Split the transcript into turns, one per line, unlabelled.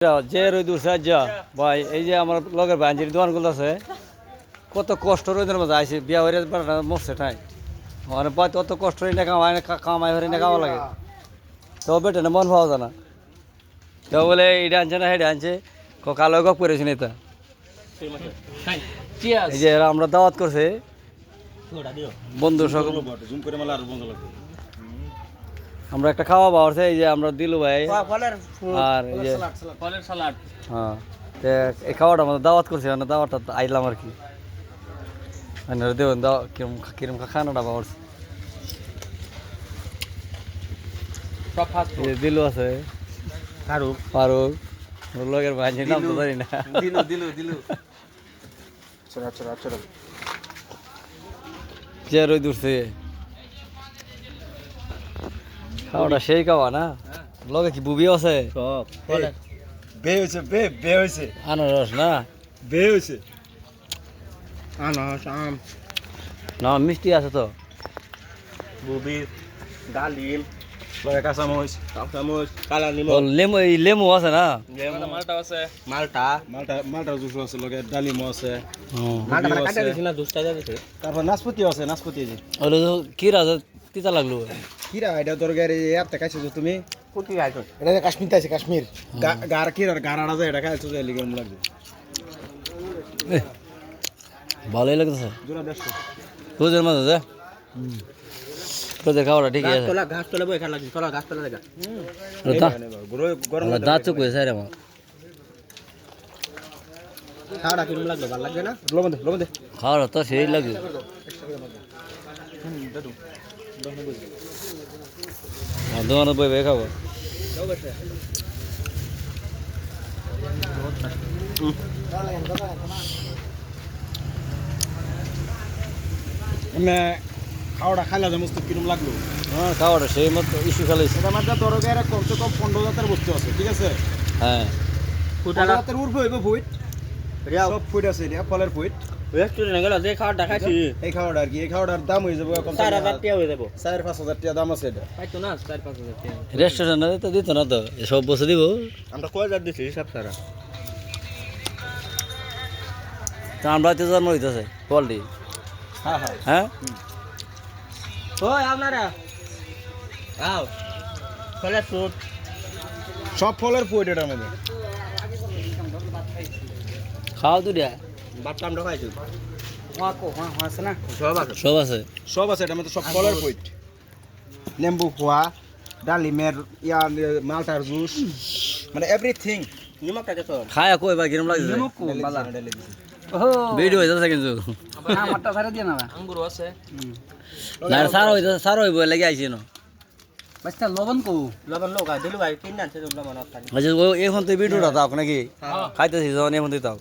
যে রই দূর সাহায্য ভাই এই যে আমার লগের বাঞ্জির দোকানগুলো আছে কত কষ্ট রোদের মধ্যে আইসি বিয়া হয়ে মরছে ঠাই মানে ভাই তত কষ্ট হয়ে না কামাই কামাই হয়ে না খাওয়া লাগে তো বেটে না মন পাওয়া যায় না তো বলে এটা আনছে না হেঁটে আনছে কালো গপ করেছি নেতা এই যে আমরা দাওয়াত করছে বন্ধু সকল আমরা একটা খাওয়া পাওয়াছে এই যে আমরা দিলু ভাই আর এই যে
ফলের সালাড
হ্যাঁ এই খাওয়াটা আমাদের দাওয়াত করছে মানে দাওয়াতটা আইলাম আর কি দেবেন দাওয়া কিরম কিরম খানাটা পাওয়াছে
সব ফাস্ট
এই যে দিলু আছে
ফারুক
ফারুক লগের ভাইয়ের নাম তো জানি না
দিলু চড়া চড়া চড়া
যে রই দূরছে খাওয়াটা সেই খাওয়া না লগে কি বুবি আছে
সব
বে হয়েছে বে হয়েছে
আনারস না
বে হয়েছে
আনারস আম
না মিষ্টি আছে তো
বুবি ডালিম
লগে কাঁচামরিচ
কালা
ও
নিমক
লেমু এই লেমু আছে না
মালটা আছে মালটা
মালটার জুস আছে লগে ডালিমও আছে
মালটা
বুবিও
কাটা
আছে।
দিছি না দুষ্টা দিছে
তারপর নাশপাতিও আছে নাশপাতি যে
ওগুলো তো কিরা আছে তিতা লাগলো
কিরা এটা তরকারি এত খাইছো যে তুমি
কুটি খাইছো
এটা যে কাশ্মীর আছে কাশ্মীর গার কিরা গারাড়া যায় এটা খাইছো যে লিগম লাগবে
ভালোই লাগতেছে
জোড়া দেড়শো
রোজের মাঝে যে রোজের খাওয়াটা ঠিকই আছে
ঘাস তোলা বই খান লাগছে চলো ঘাস তোলা লাগা
গরম
দাঁত চুক হয়েছে রে আমার
খাওয়াটা কিরম লাগলো ভালো লাগবে না
লবণ দে
খাওয়াটা তো সেই লাগে দোকানে বই বই খাবো
এমনি খাওয়াটা খাইলা যে মস্ত কিরম লাগলো
হ্যাঁ খাওয়াটা সেই মতো ইস্যু খেলাইছে
এটা মাত্র তরকারি কমসে কম 15 জাতের বস্তু আছে ঠিক আছে
হ্যাঁ
15 জাতের উর্ফে হইব ফুট সব ফুট আছে এটা ফলের ফুট
রেস্টুরেন্টে গেল যে খাওয়াটা খাইছি
এই খাওয়াটা আর কি এই খাওয়াটার দাম হয়ে যাবে কম
4000 টাকা হয়ে যাবো
4-5 হাজার টাকা দাম আছে এটা
পাইতো না 4-5 টাকা
রেস্টুরেন্টে তো দিত না তো সব বসে দিব
আমরা কয় হাজার দিছি হিসাব সারা
তা আমরা তো জন্ম হইতেছে পোল্ট্রি
হ্যাঁ হ্যাঁ
হ্যাঁ
ওই আপনারা আও ফলের ফ্রুট
সব ফলের ফুট এটার মধ্যে
খাওয়া তো দিয়া
বাচ্চা আমরা খাইছি
আছে না
সব আছে
সব আছে
সব আছে এটার মধ্যে সব ফলের ফুট লেম্বু খোয়া ডালিমের মালটার জুস মানে এভরিথিং
নিমকটা কত
খায়া কই বা কিরম লাগছে ভিডিও হইতেছে কিন্তু
আমারটা ছাড়া দিয়ে না আঙ্গুর আছে
না সার হইব লাগি আইছি না
বাচ্চা লবণ কো লবণ লোক দিলু ভাই তিন আনছে লবণ আর
আচ্ছা এখন তো ভিডিওটা দাও নাকি খাইতেছি যখন এখন দিতাম